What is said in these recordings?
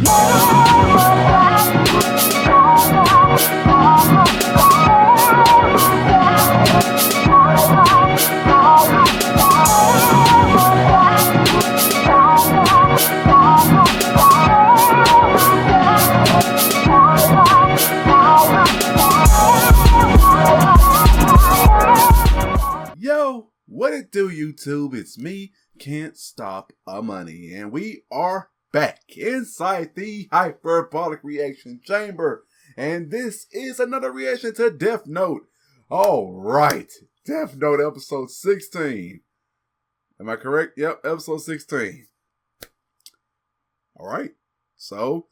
Yo, what it do, YouTube? It's me, Can't Stop a Money, and we are back inside the Hyperbolic Reaction Chamber, and this is another reaction to Death Note. All right, Death Note episode 16. Am I correct? Yep, episode 16. All right, so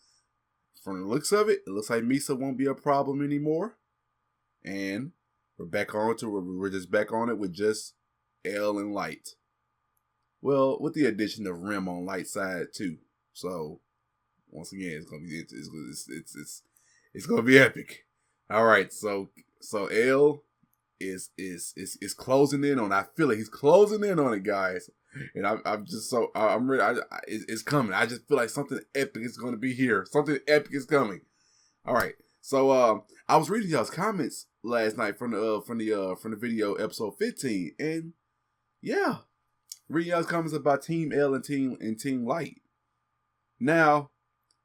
from the looks of it, it looks like Misa won't be a problem anymore, and we're just back on it with just L and Light. Well, with the addition of Rem on Light side too. So once again, it's gonna be epic. All right, so L is closing in on. I feel like he's closing in on it, guys. And I'm ready. It's coming. I just feel like something epic is gonna be here. Something epic is coming. All right. So I was reading y'all's comments last night from the video episode 15, and yeah, reading y'all's comments about Team L and Team Light. Now,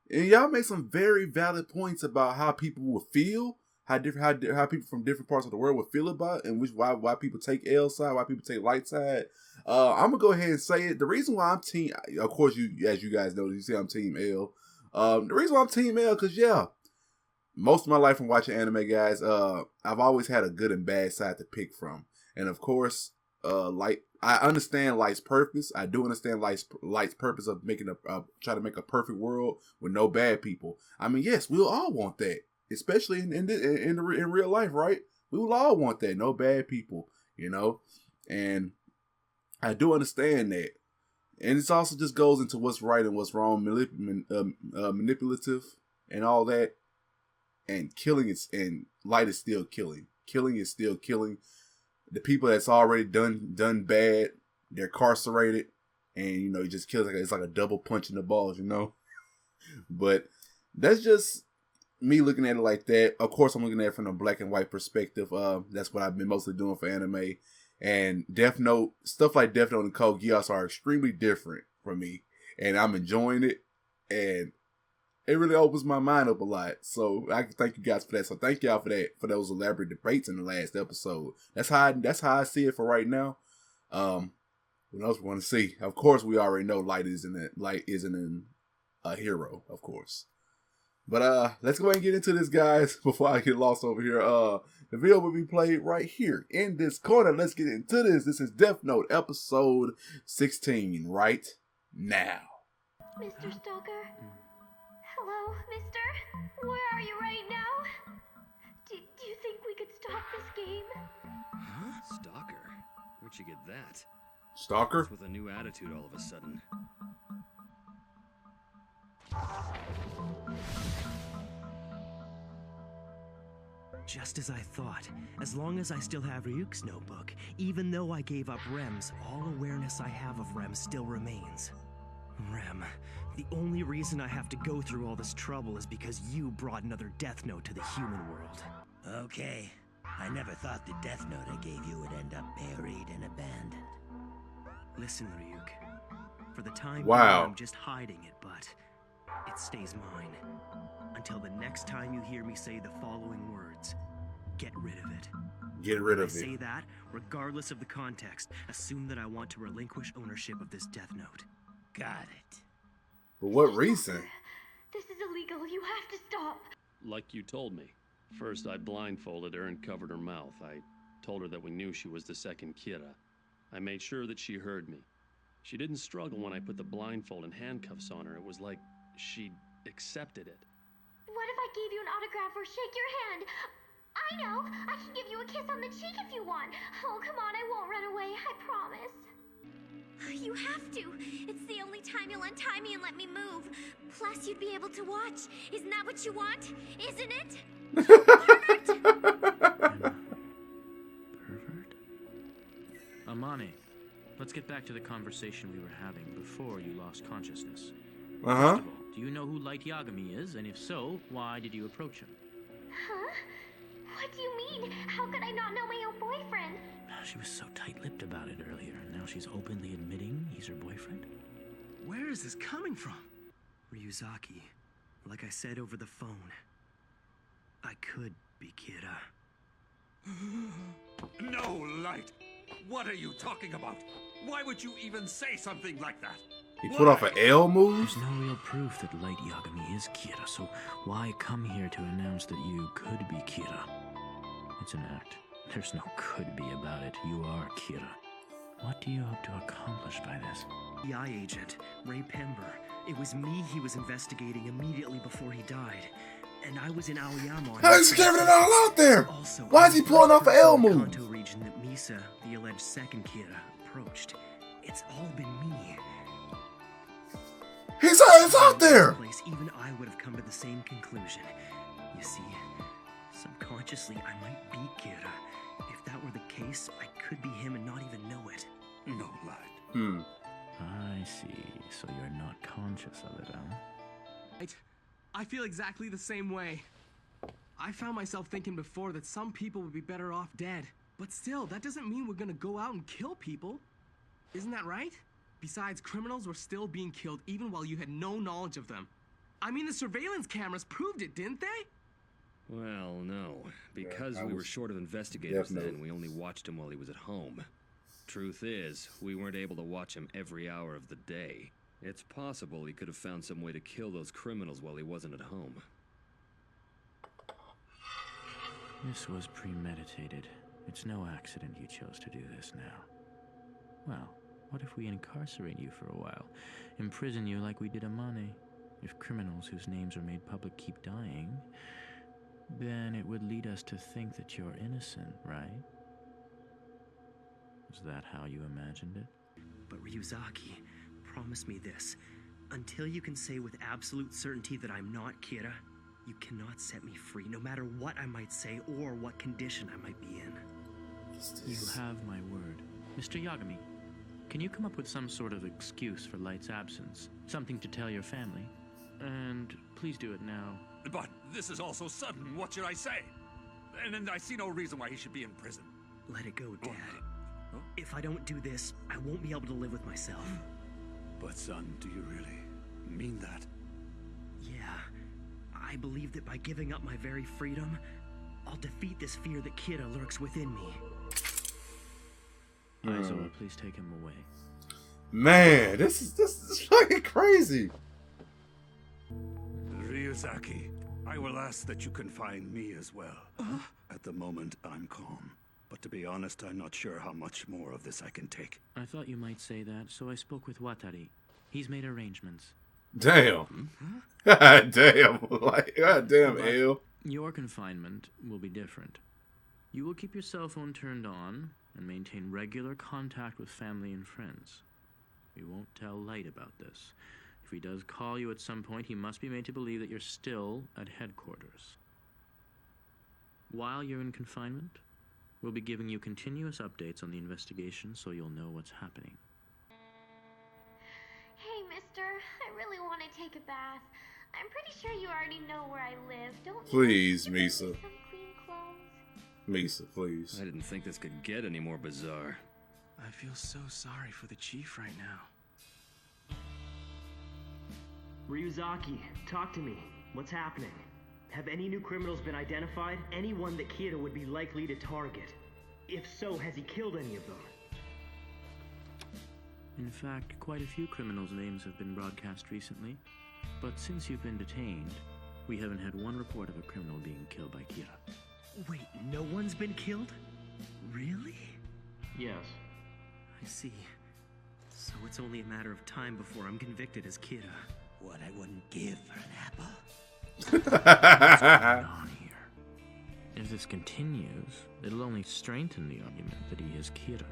and y'all made some very valid points about how people would feel, how people from different parts of the world would feel about it, and why people take L side, why people take Light side. I'm gonna go ahead and say it. The reason why I'm team, of course, as you guys know, you see I'm Team L. The reason why I'm Team L, because yeah. Most of my life from watching anime, guys, I've always had a good and bad side to pick from. And of course, Light, I understand Light's purpose. I do understand Light's purpose of try to make a perfect world with no bad people. I mean, yes, we'll all want that, especially in real life, right? We will all want that, no bad people, you know. And I do understand that. And it also just goes into what's right and what's wrong, manipulative and all that. And killing is, and Light is still killing. Killing is still killing. The people that's already done bad, they're incarcerated, and you know, he just kills it's like a double punch in the balls, you know. But that's just me looking at it like that. Of course, I'm looking at it from a black and white perspective. That's what I've been mostly doing for anime. And Death Note, stuff like Death Note and Code Geass are extremely different from me, and I'm enjoying it. And it really opens my mind up a lot. So I can thank you guys for that. So thank y'all for that, for those elaborate debates in the last episode. That's how I see it for right now. What else we want to see? Of course, we already know Light isn't a hero, of course. But let's go ahead and get into this, guys, before I get lost over here. The video will be played right here in this corner. Let's get into this. This is Death Note episode 16 right now. Mr. Stalker? Hello, mister? Where are you right now? Do you think we could stop this game? Huh? Stalker? Where'd you get that? Stalker? With a new attitude all of a sudden. Just as I thought, as long as I still have Ryuk's notebook, even though I gave up Rem's, all awareness I have of Rem still remains. Rem, the only reason I have to go through all this trouble is because you brought another Death Note to the human world. Okay, I never thought the Death Note I gave you would end up buried and abandoned. Listen, Ryuk, for the time Wow. being, I'm just hiding it, but it stays mine. Until the next time you hear me say the following words, get rid of it. Get rid When of I say it. that, regardless of the context, assume that I want to relinquish ownership of this Death Note. Got it. For what reason? This is illegal. You have to stop. Like you told me. First, I blindfolded her and covered her mouth. I told her that we knew she was the second Kira. I made sure that she heard me. She didn't struggle when I put the blindfold and handcuffs on her. It was like she accepted it. What if I gave you an autograph or shake your hand? I know. I can give you a kiss on the cheek if you want. Oh, come on. I won't run away. I promise. You have to. It's the only time you'll untie me and let me move. Plus, you'd be able to watch. Isn't that what you want? Isn't it? Pervert? Amani, let's get back to the conversation we were having before you lost consciousness. Uh-huh. First of all, Do you know who Light Yagami is? And if so, why did you approach him? Huh? What do you mean? How could I not know my own boyfriend? She was so tight-lipped about it earlier, and now she's openly admitting he's her boyfriend? Where is this coming from? Ryuzaki, like I said over the phone, I could be Kira. No, Light! What are you talking about? Why would you even say something like that? He put off an L move? There's no real proof that Light Yagami is Kira, so why come here to announce that you could be Kira? It's an act. There's no could be about it. You are Kira. What do you hope to accomplish by this? FBI agent, Ray Pember. It was me he was investigating immediately before he died. And I was in Aoyama. How's he giving it all out there? Also, Why is he pulling off an L in the move? Kanto region that Misa, the alleged second Kira, approached. It's all been me. It's out there. Place, even I would have come to the same conclusion. You see, subconsciously I might be Kira. If that were the case, I could be him and not even know it. No, Light. I see. So you're not conscious of it, huh? I feel exactly the same way. I found myself thinking before that some people would be better off dead. But still, that doesn't mean we're gonna go out and kill people. Isn't that right? Besides, criminals were still being killed even while you had no knowledge of them. I mean, the surveillance cameras proved it, didn't they? Well, no. Because I we were was short of investigators definitely- then, we only watched him while he was at home. Truth is, we weren't able to watch him every hour of the day. It's possible he could have found some way to kill those criminals while he wasn't at home. This was premeditated. It's no accident you chose to do this now. Well, what if we incarcerate you for a while? Imprison you like we did Amane? If criminals whose names are made public keep dying, then it would lead us to think that you're innocent, right? Is that how you imagined it? But Ryuzaki, promise me this. Until you can say with absolute certainty that I'm not Kira, you cannot set me free, no matter what I might say or what condition I might be in. You have my word. Mr. Yagami, can you come up with some sort of excuse for Light's absence? Something to tell your family? And please do it now. But this is all so sudden, what should I say? And I see no reason why he should be in prison. Let it go, Dad. If I don't do this, I won't be able to live with myself. But son, do you really mean that? Yeah, I believe that by giving up my very freedom, I'll defeat this fear that Kira lurks within me. Aizawa, please take him away. Man, this is fucking crazy. Ryuzaki, I will ask that you confine me as well. At the moment, I'm calm. But to be honest, I'm not sure how much more of this I can take. I thought you might say that, so I spoke with Watari. He's made arrangements. Damn. God damn. Like, God damn, But L. your confinement will be different. You will keep your cell phone turned on and maintain regular contact with family and friends. We won't tell Light about this. If he does call you at some point, he must be made to believe that you're still at headquarters. While you're in confinement, we'll be giving you continuous updates on the investigation so you'll know what's happening. Hey, mister, I really want to take a bath. I'm pretty sure you already know where I live, don't you? Please, You bring me Misa. some clean clothes? Misa, please. I didn't think this could get any more bizarre. I feel so sorry for the chief right now. Ryuzaki, talk to me. What's happening? Have any new criminals been identified? Anyone that Kira would be likely to target? If so, has he killed any of them? In fact, quite a few criminals' names have been broadcast recently. But since you've been detained, we haven't had one report of a criminal being killed by Kira. Wait, no one's been killed? Really? Yes. I see. So it's only a matter of time before I'm convicted as Kira. What I wouldn't give for an apple. What's going on here? If this continues, it'll only strengthen the argument that he is Kira.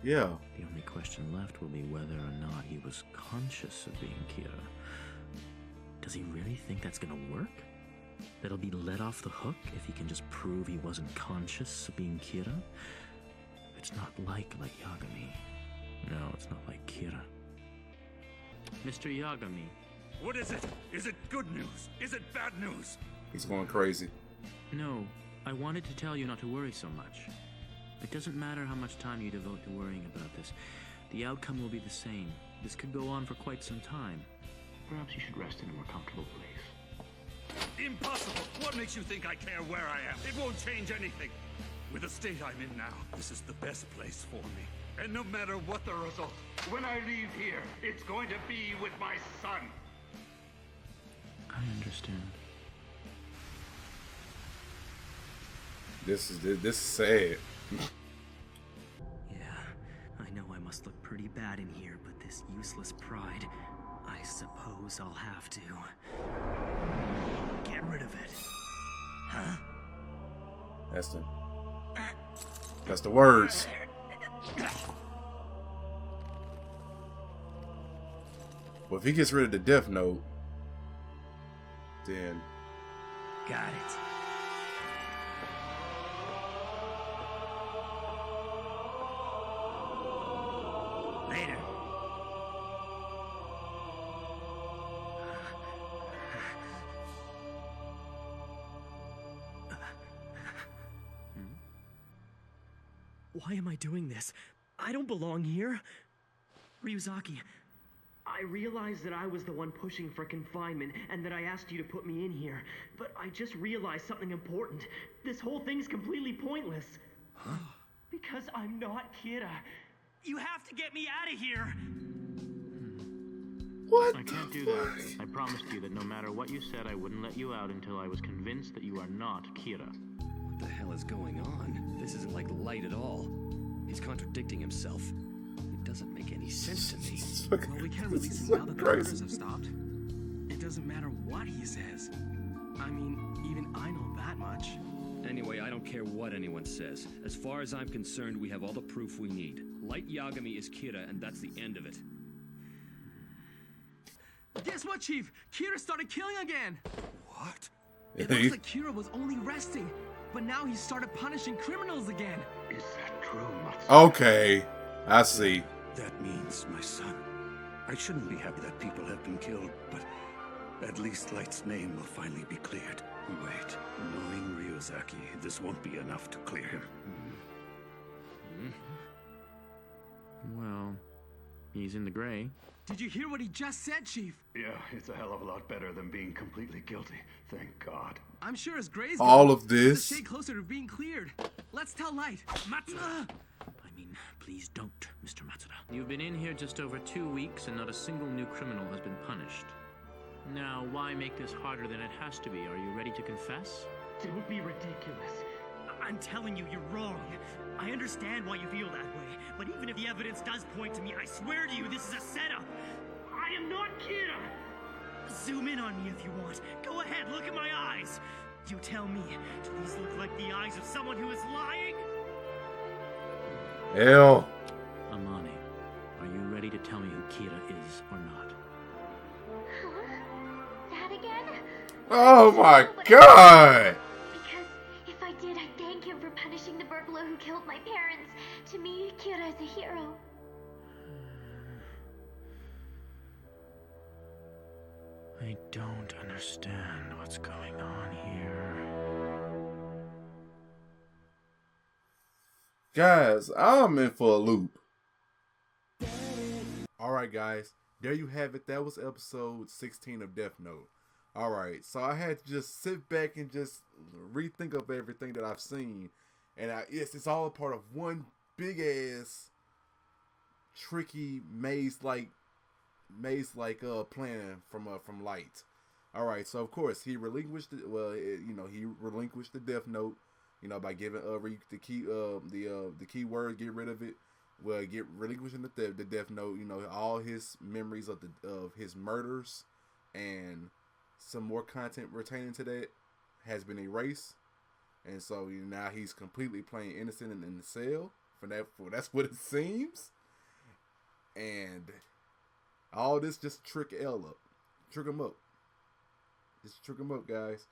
Yeah. The only question left will be whether or not he was conscious of being Kira. Does he really think that's gonna work? That he'll be let off the hook if he can just prove he wasn't conscious of being Kira? It's not like Yagami. No, it's not like Kira. Mr. Yagami, What is it? Is it good news? Is it bad news? He's going crazy. No, I wanted to tell you not to worry so much. It doesn't matter how much time you devote to worrying about this. The outcome will be the same. This could go on for quite some time. Perhaps you should rest in a more comfortable place. Impossible! What makes you think I care where I am? It won't change anything. With the state I'm in now, this is the best place for me. And no matter what the result, when I leave here, it's going to be with my son. I understand. This is sad. Yeah, I know I must look pretty bad in here, but this useless pride, I suppose I'll have to get rid of it. Huh? That's the words. Well, if he gets rid of the Death Note, then Got it. Later. Why am I doing this? I don't belong here. Ryuzaki, I realized that I was the one pushing for confinement and that I asked you to put me in here, but I just realized something important. This whole thing's completely pointless. Huh? Because I'm not Kira. You have to get me out of here! what? I can't do that. I promised you that no matter what you said, I wouldn't let you out until I was convinced that you are not Kira. What the hell is going on? This isn't like Light at all. He's contradicting himself. It doesn't make any sense to me. Well, we can't release him now that the murders have stopped. It doesn't matter what he says. I mean, even I know that much. Anyway, I don't care what anyone says. As far as I'm concerned, we have all the proof we need. Light Yagami is Kira, and that's the end of it. Guess what, Chief? Kira started killing again! What? It looks like Kira was only resting, but now he started punishing criminals again. Is that true, Matsuda? Okay, I see. That means my son. I shouldn't be happy that people have been killed, but at least Light's name will finally be cleared. Wait, knowing Ryuzaki, this won't be enough to clear him. Well, he's in the gray. Did you hear what he just said, Chief? Yeah, it's a hell of a lot better than being completely guilty. Thank God. I'm sure his gray's All gone. of this. It's a shade closer to being cleared. Let's tell Light. Matsuda! I mean, please don't, Mr. Matsuda. You've been in here just over 2 weeks and not a single new criminal has been punished. Now, why make this harder than it has to be? Are you ready to confess? Don't be ridiculous. I'm telling you, you're wrong. I understand why you feel that way, but even if the evidence does point to me, I swear to you, this is a setup. I am not Kira. Zoom in on me if you want. Go ahead, look at my eyes. You tell me, do these look like the eyes of someone who is lying? Hell. Amane, are you ready to tell me who Kira is or not? Huh? That again? Oh my God. Because if I did, I'd thank him for punishing the burglar who killed my parents. To me, Kira is a hero. I don't understand what's going on here. Guys, I'm in for a loop. Alright guys, there you have it. That was episode 16 of Death Note. Alright, so I had to just sit back and just rethink of everything that I've seen. And it's all a part of one big ass tricky maze-like plan from Light. Alright, so of course he relinquished he relinquished the Death Note, by giving the key the keyword, get rid of it. Well, relinquishing the Death Note, all his memories of his murders and some more content pertaining to that has been erased. And so now he's completely playing innocent in the cell. That's what it seems. And all this just trick L up, trick him up, just trick him up, guys.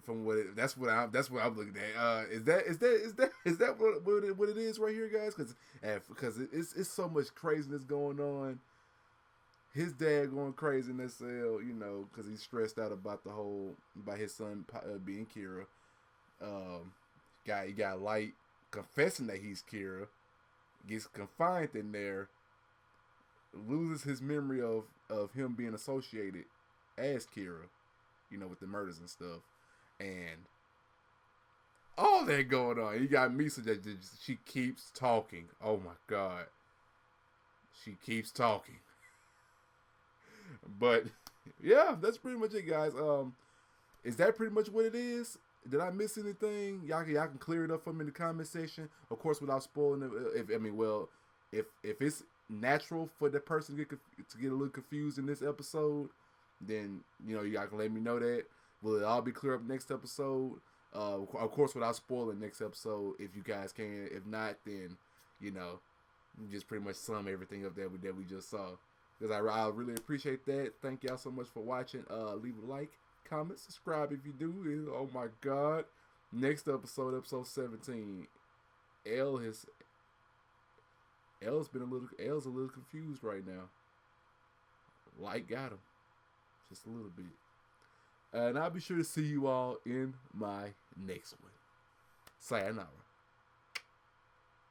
From that's what I'm looking at. Is that what it is right here, guys? Because it's so much craziness going on. his dad going crazy in that cell, you know, because he's stressed out about his son being Kira. He got Light confessing that he's Kira, gets confined in there, loses his memory of him being associated as Kira, you know, with the murders and stuff, and all that going on. You got Misa that she keeps talking. Oh my God, she keeps talking. But yeah, that's pretty much it, guys. Is that pretty much what it is? Did I miss anything? Y'all can clear it up for me in the comment section. Of course, without spoiling it. If it's natural for the person to get a little confused in this episode, then you know y'all can let me know that. Will it all be clear up next episode? Of course, without spoiling next episode, if you guys can. If not, then you know, just pretty much sum everything up that we just saw. Because I really appreciate that. Thank y'all so much for watching. Leave a like, comment, subscribe if you do. Oh my God. Next episode 17. L's a little confused right now. Light got him. Just a little bit. And I'll be sure to see you all in my next one. Sayonara.